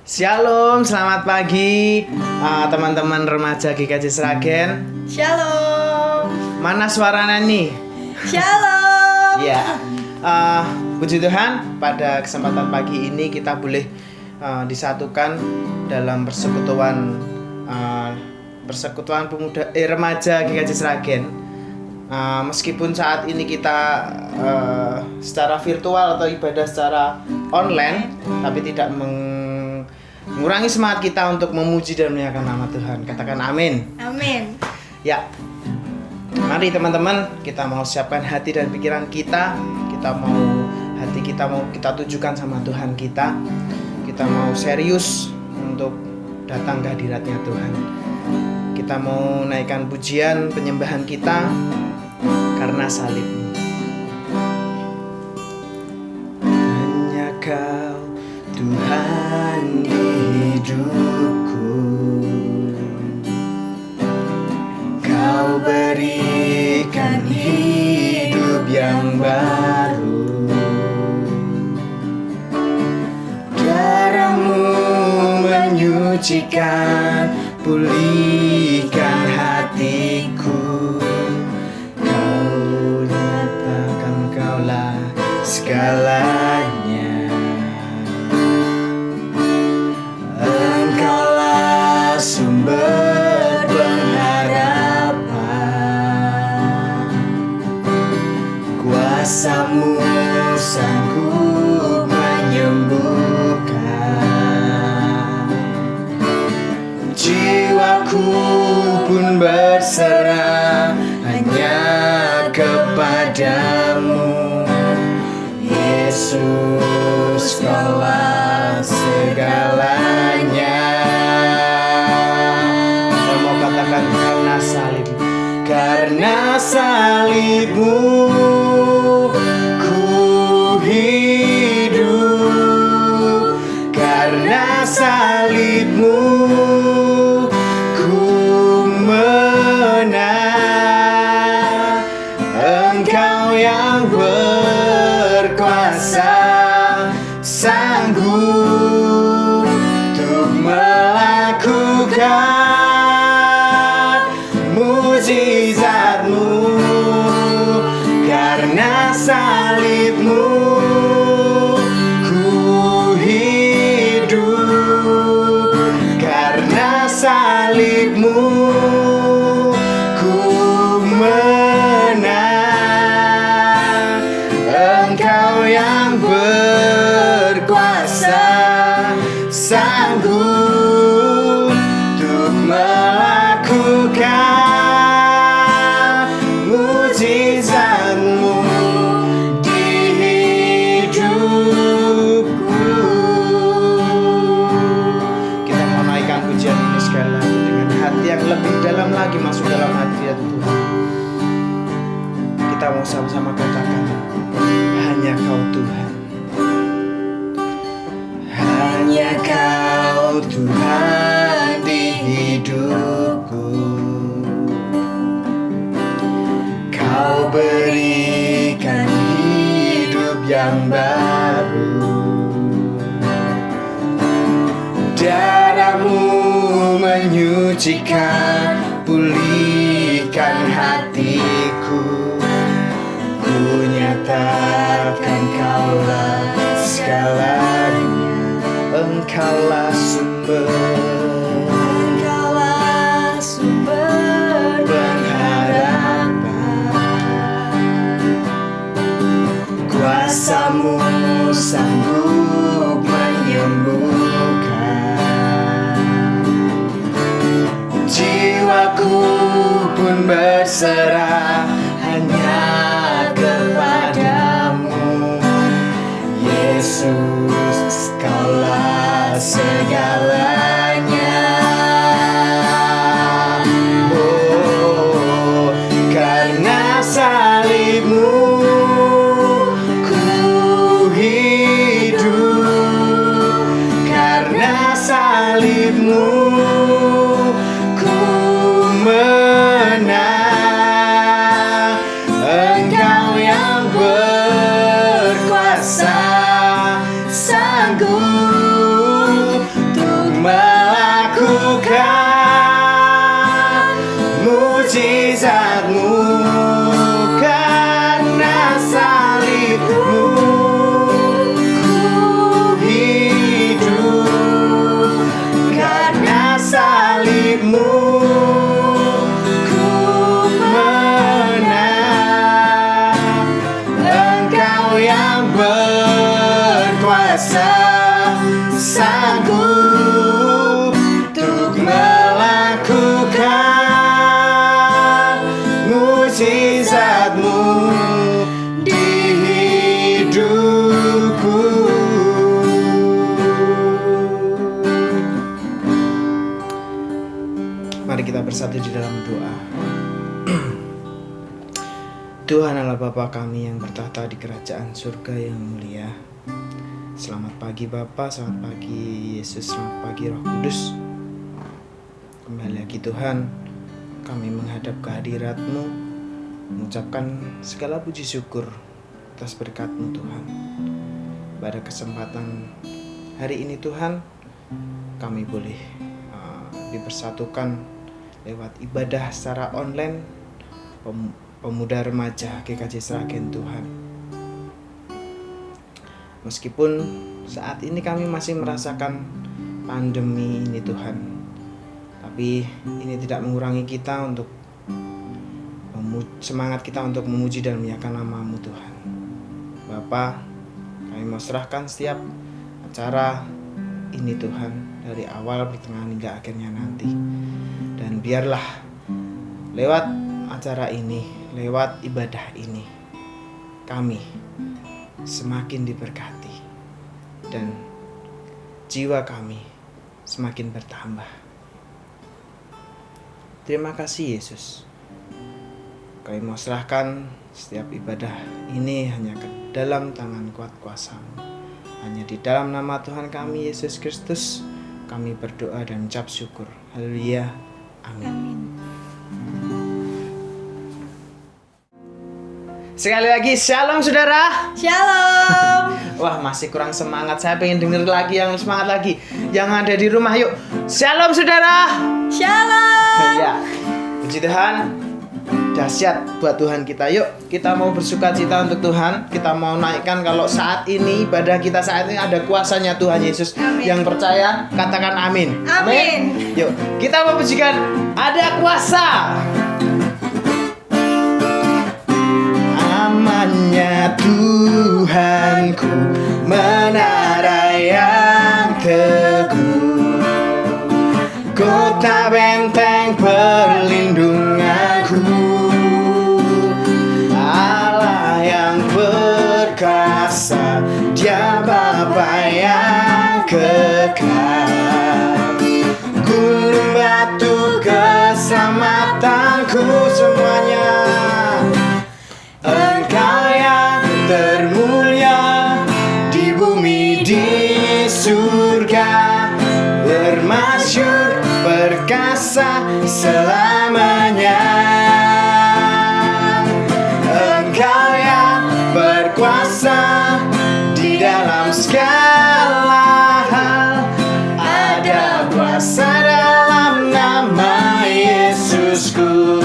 Shalom, selamat pagi teman-teman remaja GKJ Sragen. Shalom. Mana suaranya nih? Shalom. Ya, puji Tuhan, pada kesempatan pagi ini kita boleh disatukan dalam persekutuan pemuda remaja GKJ Sragen. Meskipun saat ini kita secara virtual atau ibadah secara online, tapi tidak mengurangi semangat kita untuk memuji dan memuliakan nama Tuhan. Katakan amin. Amin. Ya, mari teman-teman, kita mau siapkan hati dan pikiran kita. Hati kita mau kita tujukan sama Tuhan kita. Kita mau serius untuk datang ke hadiratnya Tuhan. Kita mau naikkan pujian penyembahan kita karena salib-Mu. Hanya Kau Tuhan di hidupku, Kau berikan hidup yang baru. Darah-Mu menyucikan, pulihkan hatiku. Kau nyatakan Kaulah segalanya. Engkaulah sumber pengharapan. Kuasa-Mu sanggup menyembuhkan. Jiwaku pun berserah hanya kepadamu. Yesus, Kaulah segalanya. Kita mau katakan karena salib, karena salib-Mu ku hidup, karena salib-Mu ku menang. Engkau yang berkuasa, sanggup untuk melakukan mujizat-Mu. Karena salib-Mu ku hidup, karena salib-Mu ku menang. Engkau yang berkuasa, sanggup untuk melakukan mujizat-Mu di hidupku. Kita mau naikkan pujian ini sekali lagi dengan hati yang lebih dalam lagi, masuk dalam hadirat Tuhan. Kita mau sama-sama katakan, hanya Kau Tuhan. Hanya Kau Tuhan di hidupku. Kau berikan hidup yang baru. Darah-Mu menyucikan, pulihkan hatiku. Ku nyatakan Kaulah segalanya. Engkaulah sumber pengharapan. Kuasa-Mu sanggup menyembuhkan. Jiwaku pun berserah hanya kepadamu. Yesus, Kaulah segalanya. Oh, karena salib-Mu ku hidup, karena salib-Mu ku menang. Engkau yang berkuasa, sanggup bersatu di dalam doa. Tuhan Allah Bapa kami yang bertahta di kerajaan surga yang mulia. Selamat pagi Bapa, selamat pagi Yesus, selamat pagi Roh Kudus. Kembali lagi Tuhan, kami menghadap kehadirat-Mu, mengucapkan segala puji syukur atas berkat-Mu Tuhan. Pada kesempatan hari ini Tuhan, kami boleh dipersatukan lewat ibadah secara online pemuda remaja GKJ Sragen Tuhan. Meskipun saat ini kami masih merasakan pandemi ini Tuhan, tapi ini tidak mengurangi kita untuk semangat kita untuk memuji dan memuliakan nama-Mu Tuhan. Bapa, kami mau serahkan setiap acara ini Tuhan, dari awal, pertengahan hingga akhirnya nanti. Dan biarlah lewat acara ini, lewat ibadah ini, kami semakin diberkati dan jiwa kami semakin bertambah. Terima kasih Yesus. Kami mau serahkan setiap ibadah ini hanya ke dalam tangan kuat kuasa-Mu. Hanya di dalam nama Tuhan kami Yesus Kristus kami berdoa dan ucap syukur. Haleluya. Amin. Sekali lagi, shalom saudara. Shalom. Wah, masih kurang semangat. Saya pengen denger lagi yang semangat lagi. Yang ada di rumah, yuk. Shalom saudara. Shalom. Ya, puji Tuhan. Dahsyat buat Tuhan kita. Yuk, kita mau bersuka cita untuk Tuhan. Kita mau naikkan kalau saat ini ibadah kita saat ini ada kuasanya Tuhan Yesus. Amin. Yang percaya katakan amin. Amin. Yuk, kita mau pujikan ada kuasa. Amannya Tuhanku, menara yang teguh, kota benteng perlindunganku, Allah yang perkasa, Dia Bapa yang kekal, gunung batu keselamatanku semuanya. Engkau yang termulia di bumi di surga, bermasyhur perkasa selamanya. Engkau yang berkuasa di dalam segala hal, ada kuasa dalam nama Yesusku.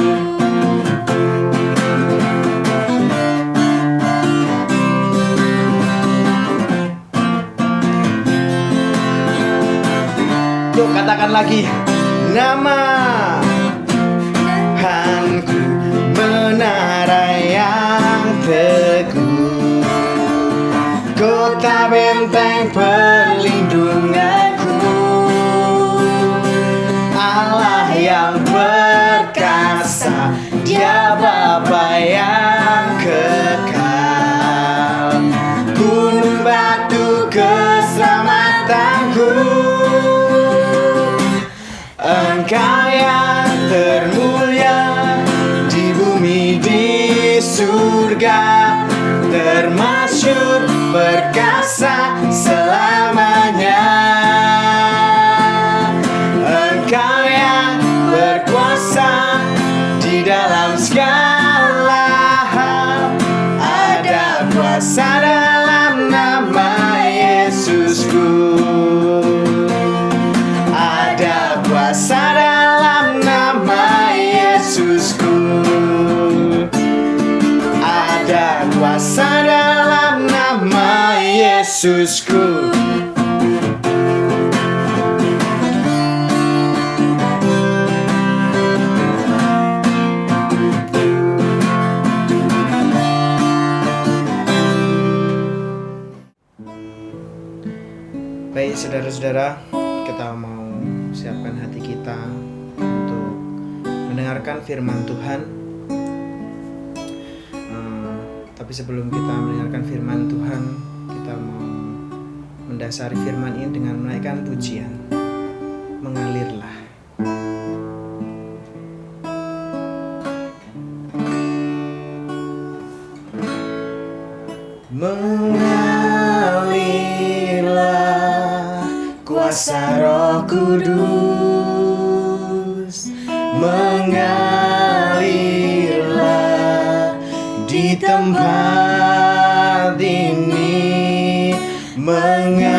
Yuk katakan lagi, nama Tuhanku, menara yang teguh, kota benteng perlindunganku, Allah yang perkasa, Dia Bapa yang kekal, gunung batu keselamatanku. Engkau yang termulia di bumi di surga, termasyhur perkasa selamanya. Engkau yang berkuasa di dalam segala hal, ada kuasa dalam nama Yesusku. Kuasa dalam nama Yesusku, ada kuasa dalam nama Yesusku. Baik saudara-saudara, kita mau siapkan hati kita untuk mendengarkan firman Tuhan. Tapi sebelum kita mendengarkan firman Tuhan, kita mau mendasari firman ini dengan menaikkan pujian. Mengalirlah. kuasa Roh Kudus mengalirlah di tempat ini, mengalirlah,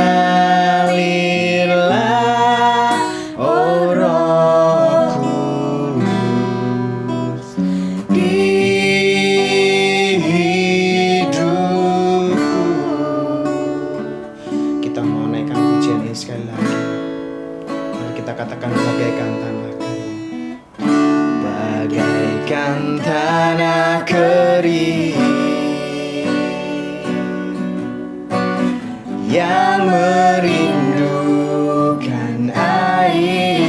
oh Roh Kudus di hidupku. Kita mau naikkan pujian ini sekali lagi. Mari kita katakan bagaikan tanah kering, bagaikan tanah kering yang merindukan air.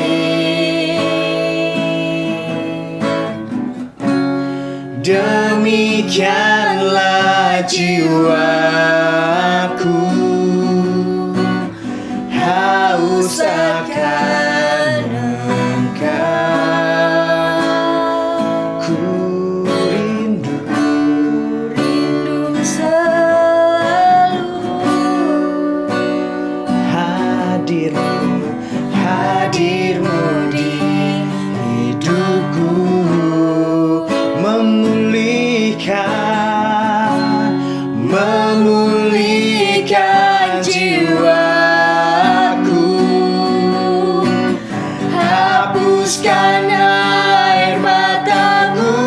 Demikianlah jiwaku haus akan Engkau. Ku rindu selalu hadirmu di hidupku, memulihkan jiwaku, hapuskan air mataku,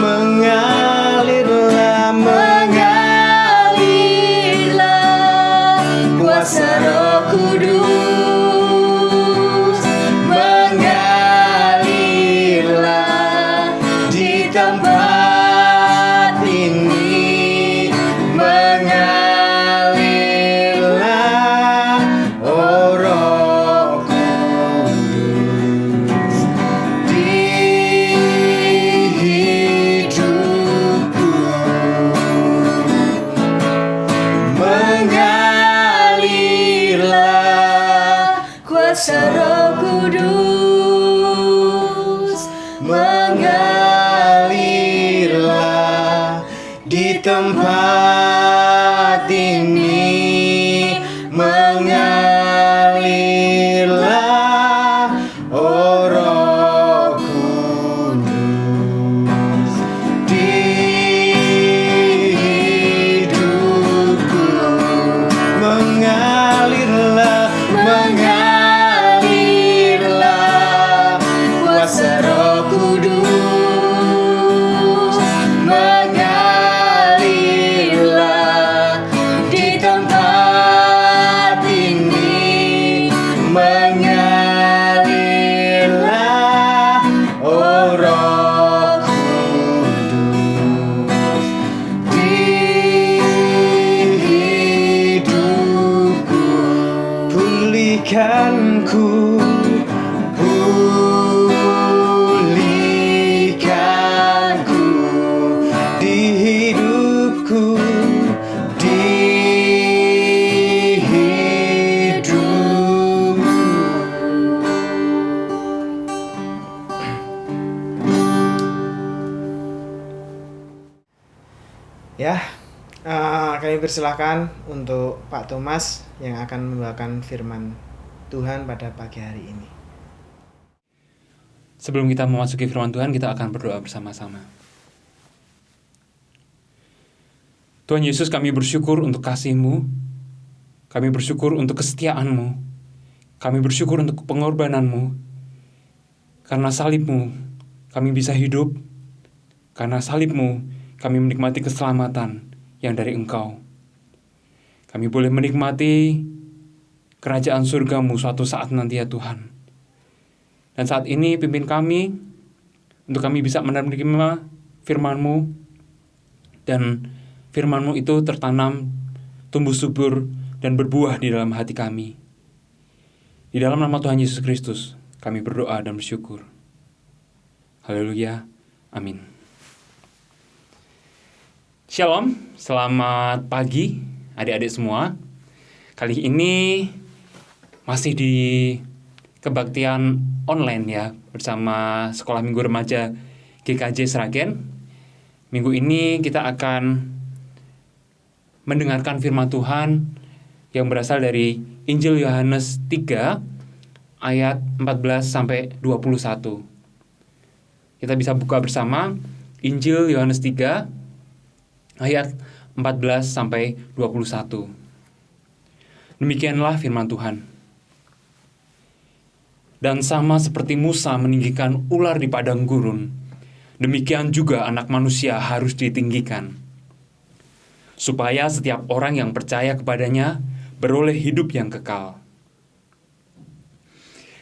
mengalirlah kuasa Roh Kudus, mengalirlah di tempat ini, mengalirlah, oh Roh Kudus di hidupku, mengalirlah kuasa Roh Kudus, mengalirlah di tempat ini, mengalirlah, oh Roh Kudus di hidupku, mengalirlah kuasa Roh Kudus, mengalirlah di tempat ini, mengalirlah, oh Roh Kudus di hidupku. Pulihkanku di hidupku, di hidupku. Ya, kami persilahkan untuk Pak Thomas yang akan membawakan firman Tuhan pada pagi hari ini. Sebelum kita memasuki firman Tuhan, kita akan berdoa bersama-sama. Tuhan Yesus, kami bersyukur untuk kasih-Mu, kami bersyukur untuk kesetiaan-Mu, kami bersyukur untuk pengorbanan-Mu. Karena salib-Mu, kami bisa hidup. Karena salib-Mu, kami menikmati keselamatan yang dari Engkau. Kami boleh menikmati kerajaan surga-Mu suatu saat nanti ya Tuhan. Dan saat ini pimpin kami, untuk kami bisa menerima firman-Mu, dan firman-Mu itu tertanam, tumbuh subur, dan berbuah di dalam hati kami. Di dalam nama Tuhan Yesus Kristus, kami berdoa dan bersyukur. Haleluya, amin. Shalom, selamat pagi adik-adik semua. Kali ini masih di kebaktian online ya, bersama Sekolah Minggu Remaja GKJ Sragen. Minggu ini kita akan mendengarkan firman Tuhan yang berasal dari Injil Yohanes 3 ayat 14 sampai 21. Kita bisa buka bersama Injil Yohanes 3 ayat 14 sampai 21. Demikianlah firman Tuhan. Dan sama seperti Musa meninggikan ular di padang gurun, demikian juga Anak Manusia harus ditinggikan, supaya setiap orang yang percaya kepadanya beroleh hidup yang kekal.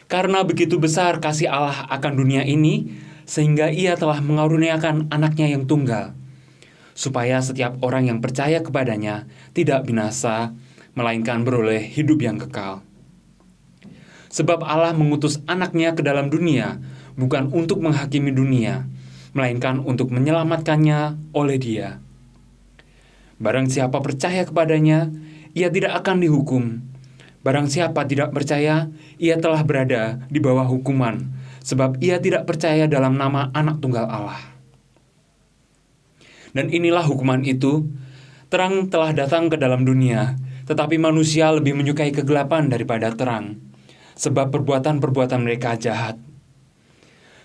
Karena begitu besar kasih Allah akan dunia ini, sehingga Ia telah mengaruniakan anaknya yang tunggal, supaya setiap orang yang percaya kepadanya tidak binasa, melainkan beroleh hidup yang kekal. Sebab Allah mengutus anaknya ke dalam dunia, bukan untuk menghakimi dunia, melainkan untuk menyelamatkannya oleh Dia. Barang siapa percaya kepadanya, ia tidak akan dihukum. Barang siapa tidak percaya, ia telah berada di bawah hukuman, sebab ia tidak percaya dalam nama Anak Tunggal Allah. Dan inilah hukuman itu, terang telah datang ke dalam dunia, tetapi manusia lebih menyukai kegelapan daripada terang, sebab perbuatan-perbuatan mereka jahat.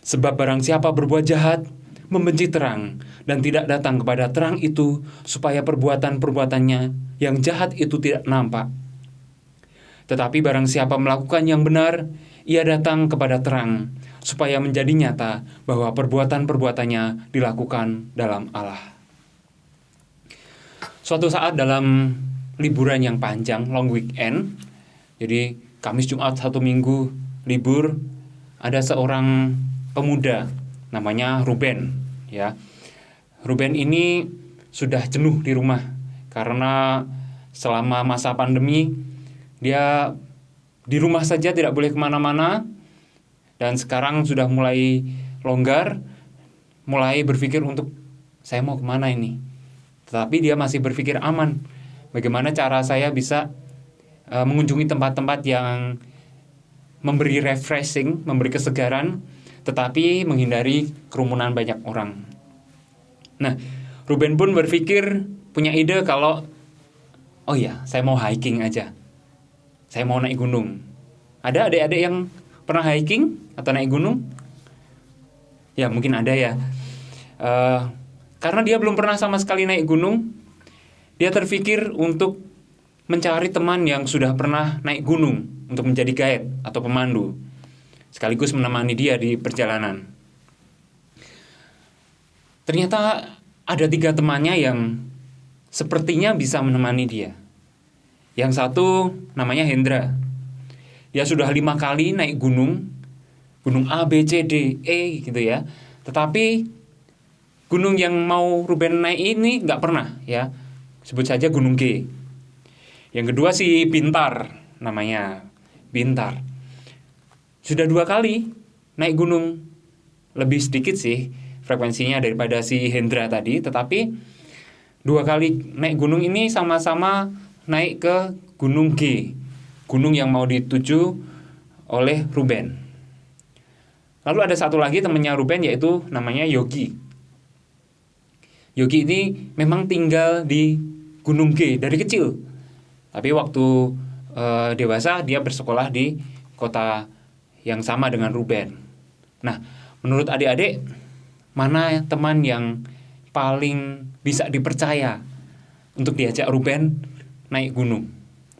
Sebab barang siapa berbuat jahat, membenci terang, dan tidak datang kepada terang itu, supaya perbuatan-perbuatannya yang jahat itu tidak nampak. Tetapi barang siapa melakukan yang benar, ia datang kepada terang, supaya menjadi nyata bahwa perbuatan-perbuatannya dilakukan dalam Allah. Suatu saat dalam liburan yang panjang, long weekend, jadi Kamis, Jumat, Sabtu, Minggu, libur, ada seorang pemuda namanya Ruben, ya. Ruben ini sudah jenuh di rumah karena selama masa pandemi dia di rumah saja, tidak boleh kemana-mana, dan sekarang sudah mulai longgar, mulai berpikir untuk saya mau kemana ini. Tetapi dia masih berpikir aman, bagaimana cara saya bisa mengunjungi tempat-tempat yang memberi refreshing, memberi kesegaran, tetapi menghindari kerumunan banyak orang. Nah, Ruben pun berpikir, punya ide kalau, oh ya, saya mau hiking aja. Saya mau naik gunung. Ada adik-adik yang pernah hiking atau naik gunung? Ya, mungkin ada ya. Karena dia belum pernah sama sekali naik gunung, dia terpikir untuk mencari teman yang sudah pernah naik gunung untuk menjadi guide atau pemandu, sekaligus menemani dia di perjalanan. Ternyata ada 3 temannya yang sepertinya bisa menemani dia. Yang satu namanya Hendra. Dia sudah 5 kali naik gunung A, B, C, D, E gitu ya. Tetapi gunung yang mau Ruben naik ini nggak pernah ya. Sebut saja gunung G. Yang kedua si Bintar, namanya Bintar. Sudah 2 kali naik gunung, lebih sedikit sih frekuensinya daripada si Hendra tadi, tetapi 2 kali naik gunung ini sama-sama naik ke gunung G, gunung yang mau dituju oleh Ruben. Lalu ada satu lagi temannya Ruben, yaitu namanya Yogi. Yogi ini memang tinggal di gunung G dari kecil, tapi waktu dewasa dia bersekolah di kota yang sama dengan Ruben. Nah, menurut adik-adik, mana teman yang paling bisa dipercaya untuk diajak Ruben naik gunung?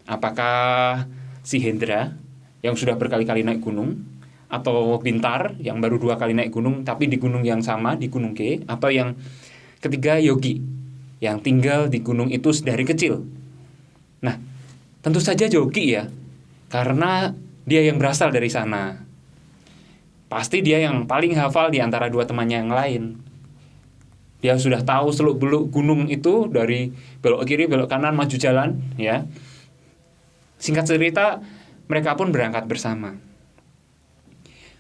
Apakah si Hendra yang sudah berkali-kali naik gunung, atau Bintar yang baru 2 kali naik gunung tapi di gunung yang sama, di gunung G, atau yang ketiga Yogi yang tinggal di gunung itu dari kecil? Nah, tentu saja Yogi ya, karena dia yang berasal dari sana. Pasti dia yang paling hafal di antara 2 temannya yang lain. Dia sudah tahu seluk-beluk gunung itu, dari belok kiri, belok kanan, maju jalan, ya. Singkat cerita, mereka pun berangkat bersama.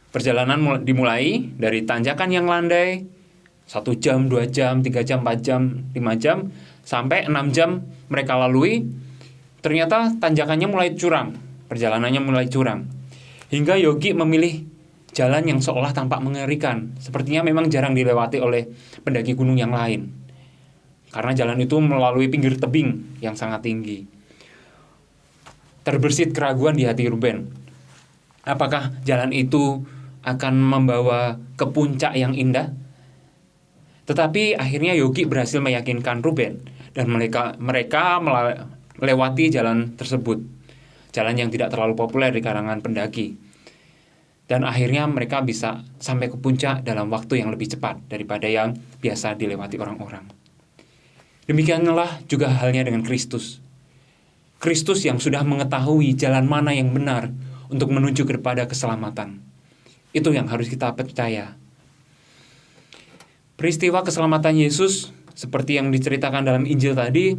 Perjalanan dimulai dari tanjakan yang landai, 1 jam, 2 jam, 3 jam, 4 jam, 5 jam, sampai 6 jam mereka lalui. Ternyata tanjakannya mulai curam, perjalanannya mulai curam. Hingga Yogi memilih jalan yang seolah tampak mengerikan, sepertinya memang jarang dilewati oleh pendaki gunung yang lain, karena jalan itu melalui pinggir tebing yang sangat tinggi. terbersit keraguan di hati Ruben. Apakah jalan itu akan membawa ke puncak yang indah? Tetapi akhirnya Yogi berhasil meyakinkan Ruben dan mereka melewati jalan tersebut. Jalan yang tidak terlalu populer di kalangan pendaki. Dan akhirnya mereka bisa sampai ke puncak dalam waktu yang lebih cepat daripada yang biasa dilewati orang-orang. Demikianlah juga halnya dengan Kristus. Kristus yang sudah mengetahui jalan mana yang benar untuk menuju kepada keselamatan. Itu yang harus kita percaya. Peristiwa keselamatan Yesus seperti yang diceritakan dalam Injil tadi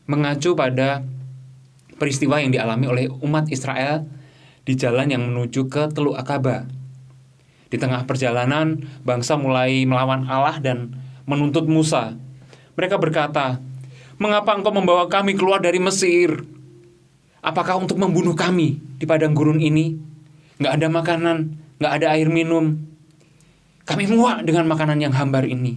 mengacu pada peristiwa yang dialami oleh umat Israel di jalan yang menuju ke Teluk Akaba. Di tengah perjalanan, bangsa mulai melawan Allah dan menuntut Musa. Mereka berkata, "Mengapa engkau membawa kami keluar dari Mesir? Apakah untuk membunuh kami di padang gurun ini? Nggak ada makanan, nggak ada air minum. Kami muak dengan makanan yang hambar ini."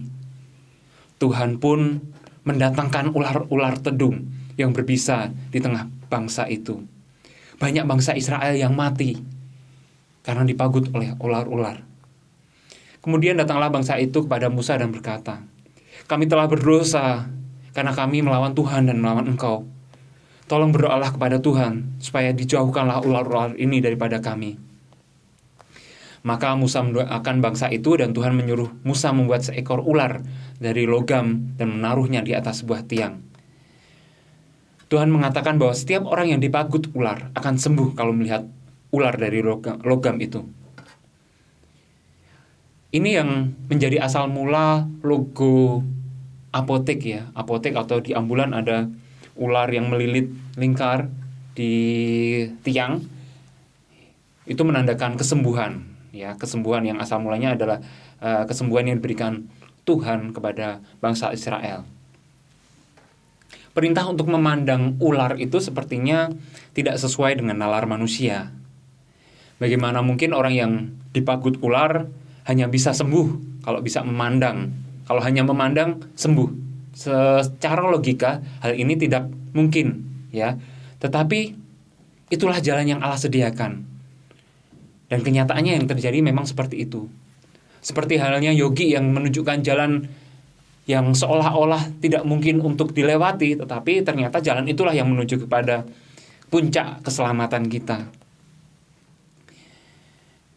Tuhan pun mendatangkan ular-ular tedung yang berbisa di tengah bangsa itu. Banyak bangsa Israel yang mati karena dipagut oleh ular-ular. Kemudian datanglah bangsa itu kepada Musa dan berkata, "Kami telah berdosa karena kami melawan Tuhan dan melawan engkau. Tolong berdoalah kepada Tuhan supaya dijauhkanlah ular-ular ini daripada kami." Maka Musa mendoakan bangsa itu dan Tuhan menyuruh Musa membuat seekor ular dari logam dan menaruhnya di atas sebuah tiang. Tuhan mengatakan bahwa setiap orang yang dipagut ular akan sembuh kalau melihat ular dari logam itu. Ini yang menjadi asal mula logo apotek ya. Apotek atau di ambulan ada ular yang melilit lingkar di tiang. Itu menandakan kesembuhan ya, kesembuhan yang asal mulanya adalah kesembuhan yang diberikan Tuhan kepada bangsa Israel. Perintah untuk memandang ular itu sepertinya tidak sesuai dengan nalar manusia. Bagaimana mungkin orang yang dipagut ular hanya bisa sembuh kalau bisa memandang? Kalau hanya memandang sembuh. Secara logika hal ini tidak mungkin, ya. Tetapi itulah jalan yang Allah sediakan. Dan kenyataannya yang terjadi memang seperti itu. Seperti halnya Yogi yang menunjukkan jalan yang seolah-olah tidak mungkin untuk dilewati, tetapi ternyata jalan itulah yang menuju kepada puncak keselamatan kita.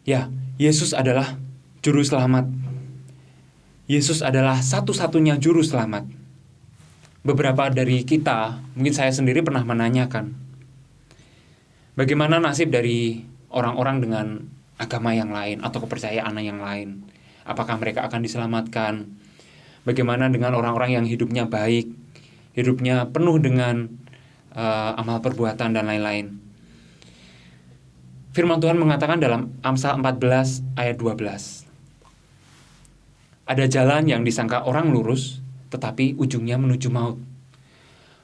Ya, Yesus adalah juru selamat. Yesus adalah satu-satunya juru selamat. Beberapa dari kita, mungkin saya sendiri pernah menanyakan, bagaimana nasib dari orang-orang dengan agama yang lain atau kepercayaan yang lain? Apakah mereka akan diselamatkan? Bagaimana dengan orang-orang yang hidupnya baik, hidupnya penuh dengan amal perbuatan dan lain-lain? Firman Tuhan mengatakan dalam Amsal 14 ayat 12. Ada jalan yang disangka orang lurus, tetapi ujungnya menuju maut.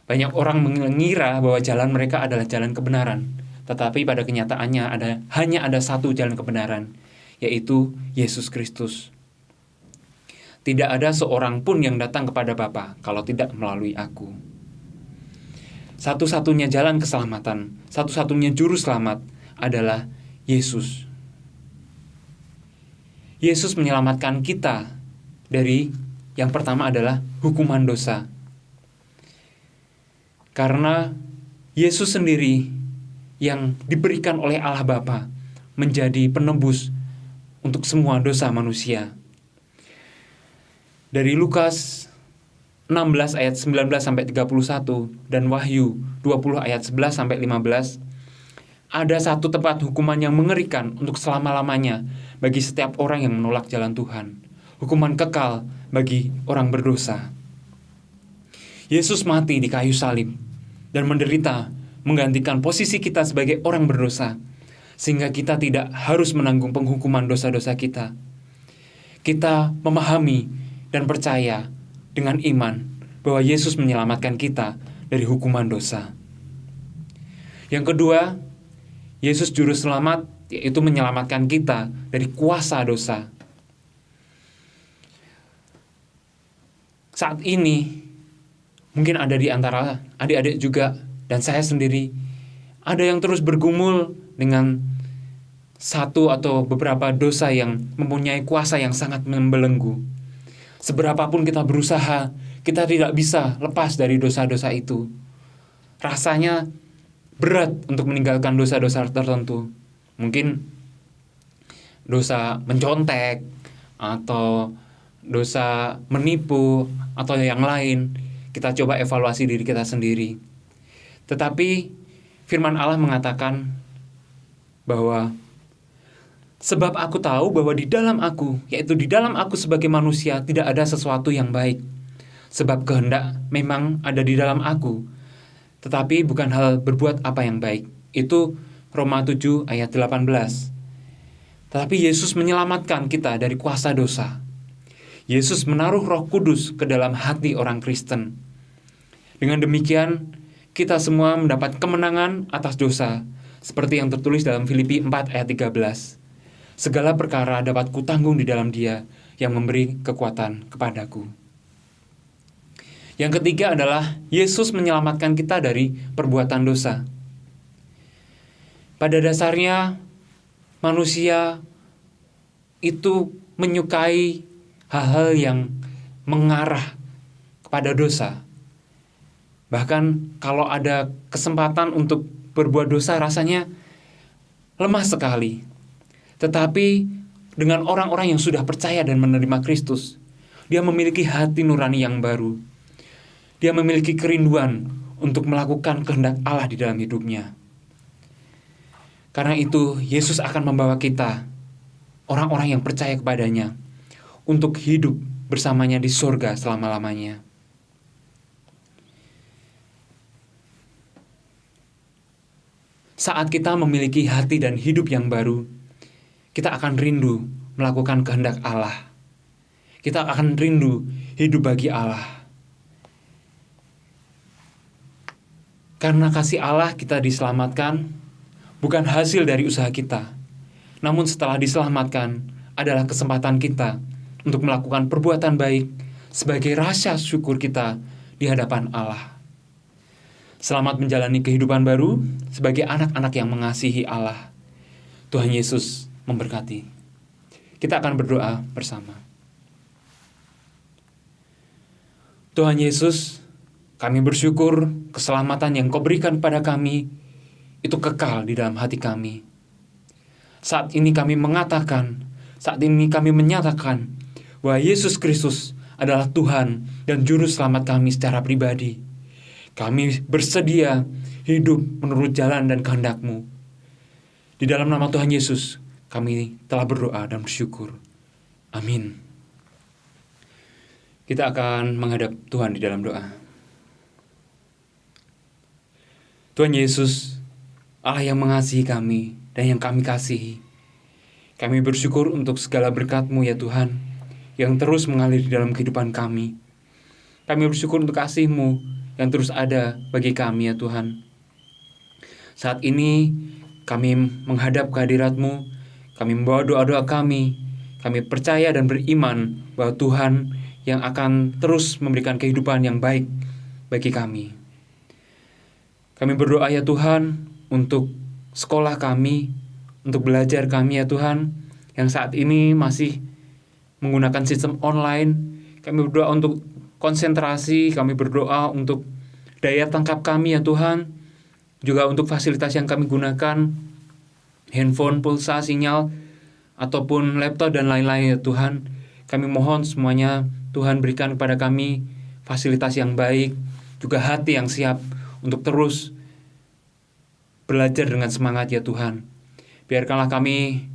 Banyak orang mengira bahwa jalan mereka adalah jalan kebenaran, tetapi pada kenyataannya hanya ada satu jalan kebenaran, yaitu Yesus Kristus. Tidak ada seorang pun yang datang kepada Bapa kalau tidak melalui aku. Satu-satunya jalan keselamatan, satu-satunya juru selamat adalah Yesus. Yesus menyelamatkan kita dari yang pertama adalah hukuman dosa. Karena Yesus sendiri yang diberikan oleh Allah Bapa menjadi penebus untuk semua dosa manusia. Dari Lukas 16 ayat 19 sampai 31 dan Wahyu 20 ayat 11 sampai 15, ada satu tempat hukuman yang mengerikan untuk selama-lamanya bagi setiap orang yang menolak jalan Tuhan. Hukuman kekal bagi orang berdosa. Yesus mati di kayu salib dan menderita menggantikan posisi kita sebagai orang berdosa, sehingga kita tidak harus menanggung penghukuman dosa-dosa kita. Kita memahami dan percaya dengan iman bahwa Yesus menyelamatkan kita dari hukuman dosa. Yang kedua, Yesus juru selamat, yaitu menyelamatkan kita dari kuasa dosa. Saat ini, mungkin ada di antara adik-adik juga, dan saya sendiri, ada yang terus bergumul dengan satu atau beberapa dosa yang mempunyai kuasa yang sangat membelenggu. Seberapapun kita berusaha, kita tidak bisa lepas dari dosa-dosa itu. Rasanya berat untuk meninggalkan dosa-dosa tertentu. Mungkin dosa mencontek, atau dosa menipu, atau yang lain. Kita coba evaluasi diri kita sendiri. Tetapi firman Allah mengatakan bahwa sebab aku tahu bahwa di dalam aku, yaitu di dalam aku sebagai manusia, tidak ada sesuatu yang baik. Sebab kehendak memang ada di dalam aku, tetapi bukan hal berbuat apa yang baik. Itu Roma 7 ayat 18. Tetapi Yesus menyelamatkan kita dari kuasa dosa. Yesus menaruh Roh Kudus ke dalam hati orang Kristen. Dengan demikian, kita semua mendapat kemenangan atas dosa, seperti yang tertulis dalam Filipi 4 ayat 13. Segala perkara dapat kutanggung di dalam Dia yang memberi kekuatan kepadaku. Yang ketiga adalah Yesus menyelamatkan kita dari perbuatan dosa. Pada dasarnya, manusia itu menyukai hal-hal yang mengarah kepada dosa. Bahkan kalau ada kesempatan untuk berbuat dosa, rasanya lemah sekali. Tetapi dengan orang-orang yang sudah percaya dan menerima Kristus, dia memiliki hati nurani yang baru. Dia memiliki kerinduan untuk melakukan kehendak Allah di dalam hidupnya. Karena itu, Yesus akan membawa kita, orang-orang yang percaya kepadanya, untuk hidup bersamanya di surga selama-lamanya. Saat kita memiliki hati dan hidup yang baru, kita akan rindu melakukan kehendak Allah. Kita akan rindu hidup bagi Allah. Karena kasih Allah kita diselamatkan, bukan hasil dari usaha kita. Namun setelah diselamatkan, adalah kesempatan kita untuk melakukan perbuatan baik sebagai rasa syukur kita di hadapan Allah. Selamat menjalani kehidupan baru sebagai anak-anak yang mengasihi Allah. Tuhan Yesus memberkati. Kita akan berdoa bersama. Tuhan Yesus, kami bersyukur keselamatan yang Kau berikan pada kami itu kekal di dalam hati kami. Saat ini kami menyatakan bahwa Yesus Kristus adalah Tuhan dan Juru Selamat kami secara pribadi. Kami bersedia hidup menurut jalan dan kehendak-Mu. Di dalam nama Tuhan Yesus, kami telah berdoa dan bersyukur. Amin. Kita akan menghadap Tuhan di dalam doa. Tuhan Yesus, Allah yang mengasihi kami dan yang kami kasihi, kami bersyukur untuk segala berkat-Mu ya Tuhan, yang terus mengalir di dalam kehidupan kami. Kami bersyukur untuk kasih-Mu yang terus ada bagi kami ya Tuhan. Saat ini kami menghadap kehadirat-Mu, kami membawa doa-doa kami percaya dan beriman bahwa Tuhan yang akan terus memberikan kehidupan yang baik bagi kami. Kami berdoa ya Tuhan untuk sekolah kami, untuk belajar kami ya Tuhan, yang saat ini masih menggunakan sistem online. Kami berdoa untuk konsentrasi, kami berdoa untuk daya tangkap kami ya Tuhan, juga untuk fasilitas yang kami gunakan, handphone, pulsa, sinyal, ataupun laptop dan lain-lain ya Tuhan. Kami mohon semuanya Tuhan berikan kepada kami fasilitas yang baik, juga hati yang siap untuk terus belajar dengan semangat ya Tuhan. Biarkanlah kami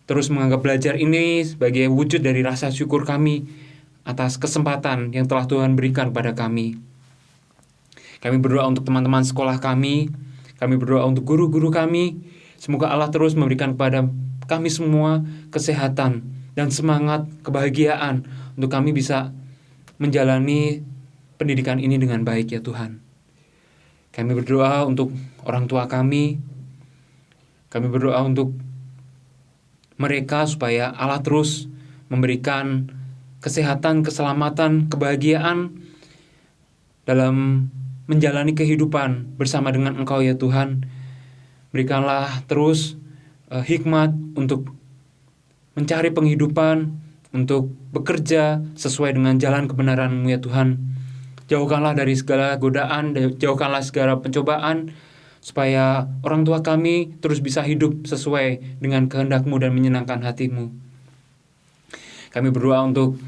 terus menganggap belajar ini sebagai wujud dari rasa syukur kami atas kesempatan yang telah Tuhan berikan kepada kami. Kami berdoa untuk teman-teman sekolah kami berdoa untuk guru-guru kami. Semoga Allah terus memberikan kepada kami semua kesehatan dan semangat, kebahagiaan untuk kami bisa menjalani pendidikan ini dengan baik ya Tuhan. Kami berdoa untuk orang tua kami berdoa untuk mereka supaya Allah terus memberikan kesehatan, keselamatan, kebahagiaan dalam menjalani kehidupan bersama dengan Engkau ya Tuhan. Berikanlah terus hikmat untuk mencari penghidupan, untuk bekerja sesuai dengan jalan kebenaran-Mu ya Tuhan. Jauhkanlah dari segala godaan, jauhkanlah segala pencobaan, supaya orang tua kami terus bisa hidup sesuai dengan kehendak-Mu dan menyenangkan hati-Mu. Kami berdoa untuk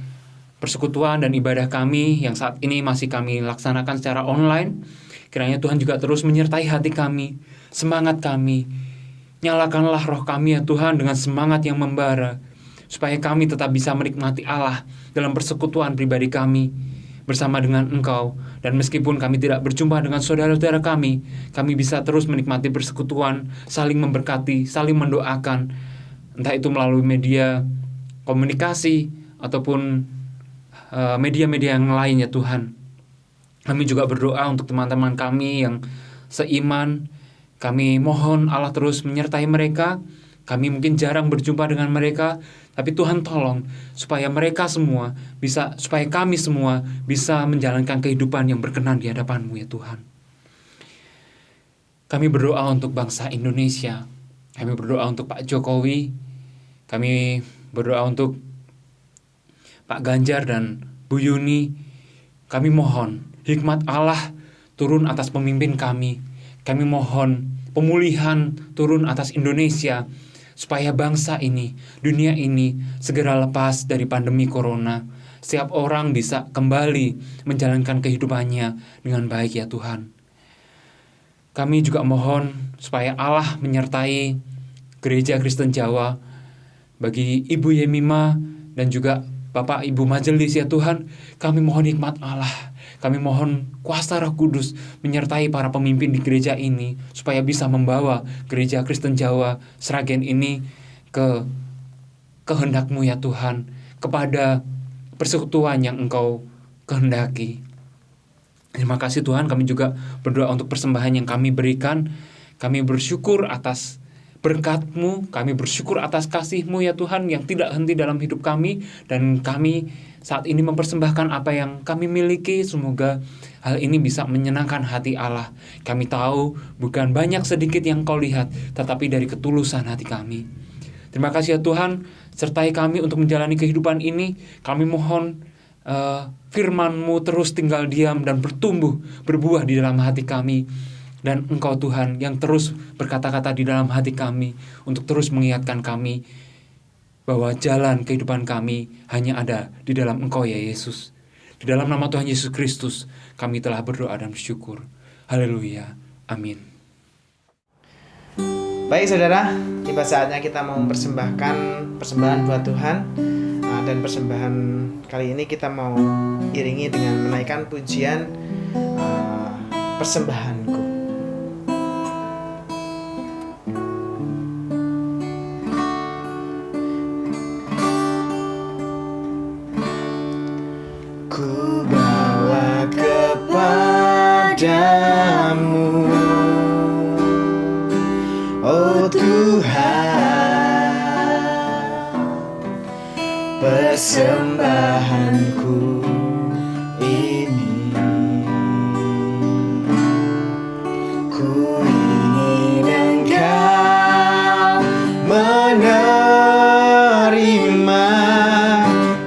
persekutuan dan ibadah kami yang saat ini masih kami laksanakan secara online. Kiranya Tuhan juga terus menyertai hati kami, semangat kami. Nyalakanlah roh kami ya Tuhan dengan semangat yang membara, supaya kami tetap bisa menikmati Allah dalam persekutuan pribadi kami bersama dengan Engkau. Dan meskipun kami tidak berjumpa dengan saudara-saudara kami bisa terus menikmati persekutuan, saling memberkati, saling mendoakan, entah itu melalui media komunikasi ataupun media-media yang lain ya Tuhan. Kami juga berdoa untuk teman-teman kami yang seiman. Kami mohon Allah terus menyertai mereka. Kami mungkin jarang berjumpa dengan mereka, tapi Tuhan tolong supaya supaya kami semua bisa menjalankan kehidupan yang berkenan di hadapan-Mu ya Tuhan. Kami berdoa untuk bangsa Indonesia. Kami berdoa untuk Pak Jokowi. Kami berdoa untuk Pak Ganjar dan Bu Yuni. Kami mohon hikmat Allah turun atas pemimpin kami. Kami mohon pemulihan turun atas Indonesia, supaya bangsa ini, dunia ini segera lepas dari pandemi corona. Setiap orang bisa kembali menjalankan kehidupannya dengan baik ya Tuhan. Kami juga mohon supaya Allah menyertai Gereja Kristen Jawa, bagi Ibu Yemima dan juga Bapak Ibu Majelis ya Tuhan. Kami mohon hikmat Allah. Kami mohon kuasa Roh Kudus menyertai para pemimpin di gereja ini, supaya bisa membawa Gereja Kristen Jawa Sragen ini ke kehendak-Mu ya Tuhan, kepada persekutuan yang Engkau kehendaki. Terima kasih Tuhan. Kami juga berdoa untuk persembahan yang kami berikan. Kami bersyukur atas berkat-Mu, kami bersyukur atas kasih-Mu ya Tuhan yang tidak henti dalam hidup kami. Dan kami saat ini mempersembahkan apa yang kami miliki. Semoga hal ini bisa menyenangkan hati Allah. Kami tahu bukan banyak sedikit yang Kau lihat, tetapi dari ketulusan hati kami. Terima kasih ya Tuhan, sertai kami untuk menjalani kehidupan ini. Kami mohon firman-Mu terus tinggal diam dan bertumbuh, berbuah di dalam hati kami. Dan Engkau Tuhan yang terus berkata-kata di dalam hati kami, untuk terus mengingatkan kami bahwa jalan kehidupan kami hanya ada di dalam Engkau ya Yesus. Di dalam nama Tuhan Yesus Kristus kami telah berdoa dan bersyukur. Haleluya. Amin. Baik saudara, tiba saatnya kita mau mempersembahkan persembahan buat Tuhan. Dan persembahan kali ini kita mau iringi dengan menaikkan pujian Persembahanku. Ku bawa kepadamu, oh Tuhan, persembahanku ini. Ku ingin Engkau menerima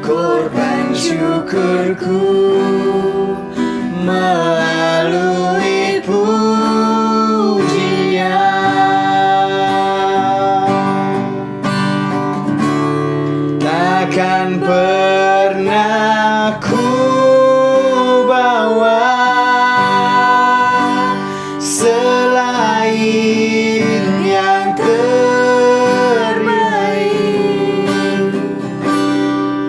korban syukurku melalui pujian. Takkan pernah ku bawa selain yang terbaik,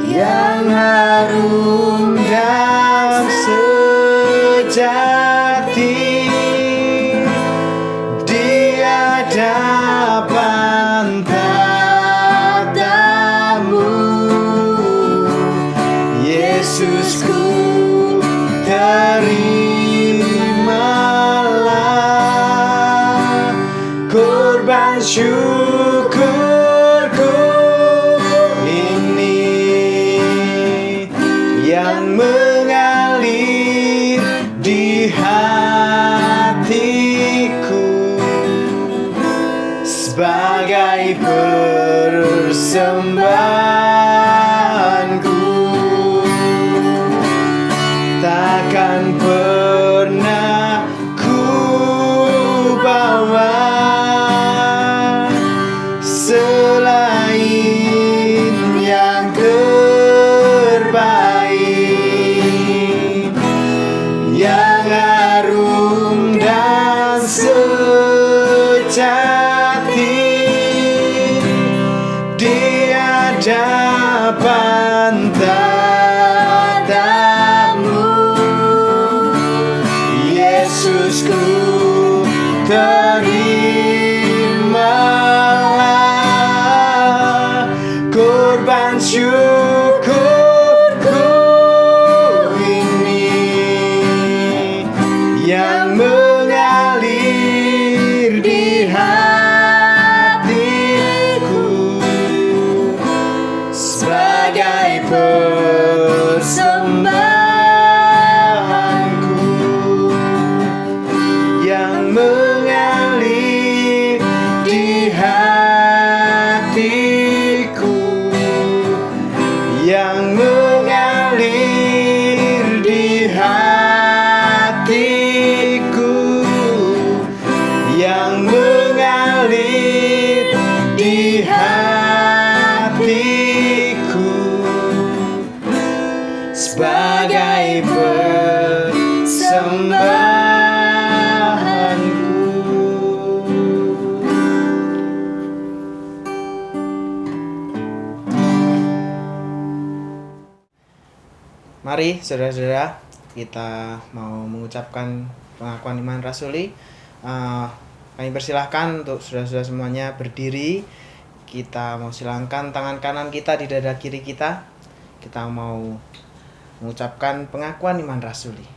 yang harum dan sejati di hadapan tatamu. Yesusku, terimalah korban syukurku ini, yang mengalir di hatiku. sebagai persembahanku. Takkan pernah ku bawa selain yang terbaik, yang harum dan sejati di hadapan tatamu. Yesusku, terimalah korban syukurku ini yang mengalir di hatiku sebagai persembahanku, yang mengalir di hatiku, yang mengalir di hatiku, yang mengalir di hatiku sebagai persembahanku. Mari saudara-saudara, kita mau mengucapkan pengakuan iman rasuli. Kami persilahkan untuk saudara-saudara semuanya berdiri. Kita mau silangkan tangan kanan kita di dada kiri kita. Kita mau mengucapkan pengakuan iman rasuli.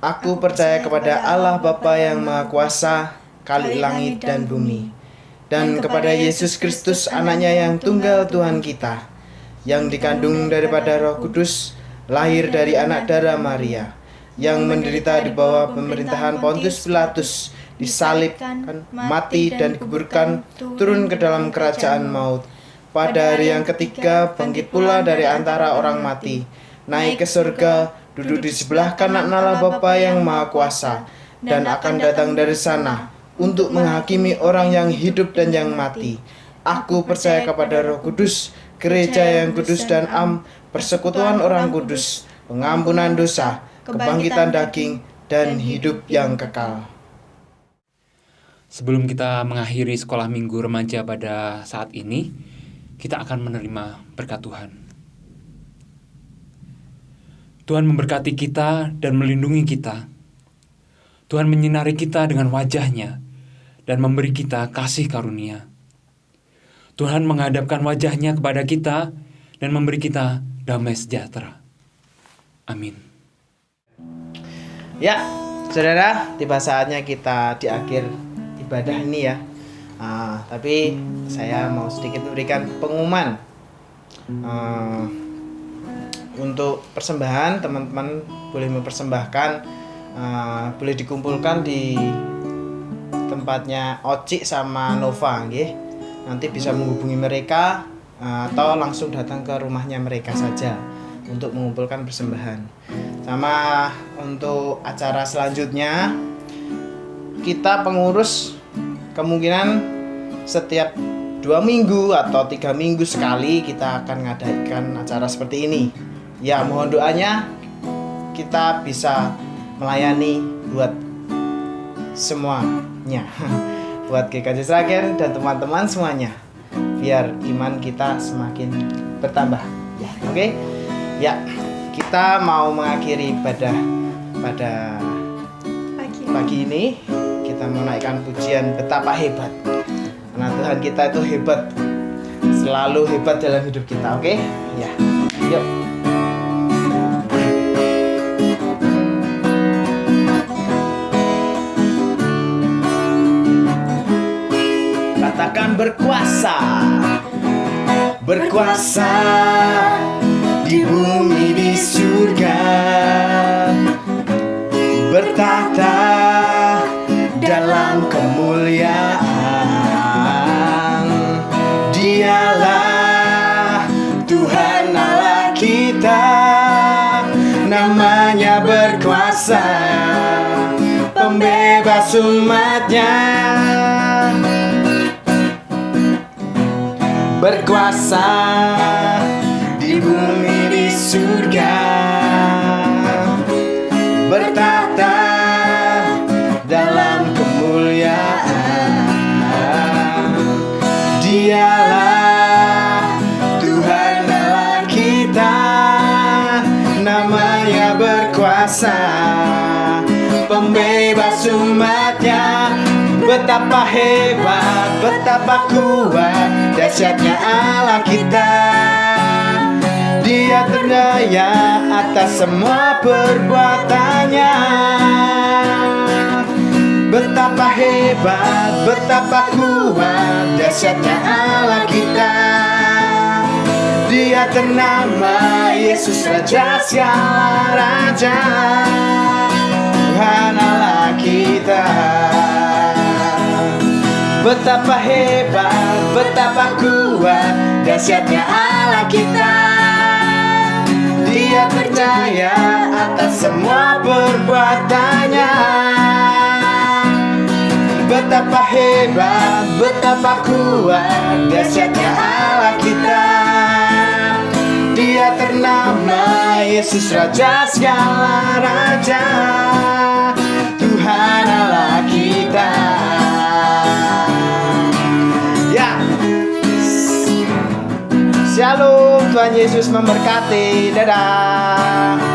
Aku percaya kepada Allah Bapa yang Maha Kuasa, Khalik langit dan bumi, dan kepada Yesus Kristus anaknya yang tunggal Tuhan kita, yang dikandung daripada Roh Kudus, lahir dari anak darah Maria, yang menderita di bawah pemerintahan Pontius Pilatus, disalibkan, mati dan dikuburkan, turun ke dalam kerajaan maut. Pada hari yang ketiga bangkit pula dari antara orang mati, naik ke surga, duduk di sebelah kanan Allah Bapa yang Maha Kuasa, dan akan datang dari sana untuk menghakimi orang yang hidup dan yang mati. Aku percaya kepada Roh Kudus, gereja yang kudus dan am, persekutuan orang kudus, pengampunan dosa, kebangkitan daging, dan hidup yang kekal. Sebelum kita mengakhiri sekolah minggu remaja pada saat ini, kita akan menerima berkat Tuhan. Tuhan memberkati kita dan melindungi kita. Tuhan menyinari kita dengan wajah-Nya dan memberi kita kasih karunia. Tuhan menghadapkan wajah-Nya kepada kita dan memberi kita damai sejahtera. Amin. Ya, saudara, tiba saatnya kita di akhir ibadah ini ya. Tapi saya mau sedikit memberikan pengumuman. Untuk persembahan, teman-teman boleh mempersembahkan, boleh dikumpulkan di tempatnya Oci sama Nova, nggih. Nanti bisa menghubungi mereka atau langsung datang ke rumahnya mereka saja untuk mengumpulkan persembahan. Sama untuk acara selanjutnya, kita pengurus kemungkinan setiap 2 minggu atau 3 minggu sekali kita akan mengadakan acara seperti ini. Ya, mohon doanya kita bisa melayani buat semuanya. Buat GKJ Sragen dan teman-teman semuanya, biar iman kita semakin bertambah. Ya, oke? Ya, kita mau mengakhiri ibadah pada pagi ini. Kita menaikkan pujian betapa hebat. Karena Tuhan kita itu hebat, selalu hebat dalam hidup kita, oke? Ya, yuk. Katakan berkuasa, berkuasa di bumi di surga, bertata dalam kemuliaan. bebas umatnya, berkuasa di bumi di surga, bertata dalam kemuliaan. Dialah Tuhan Allah kita, namanya berkuasa, pembebas umatnya. Betapa hebat, betapa kuat, dahsyatnya Allah kita. Dia berdaya atas semua perbuatannya. Betapa hebat, betapa kuat, dahsyatnya Allah kita. Dia ternama Yesus Raja segala raja, Tuhan Allah kita. Betapa hebat, betapa kuat, dahsyatnya Allah kita. Dia berdaya atas semua perbuatannya. Betapa hebat, betapa kuat, dahsyatnya Allah kita. Dia ternama Yesus Raja segala raja, Tuhan Allah kita. Ya, Shalom, Tuhan Yesus memberkati. Dadah.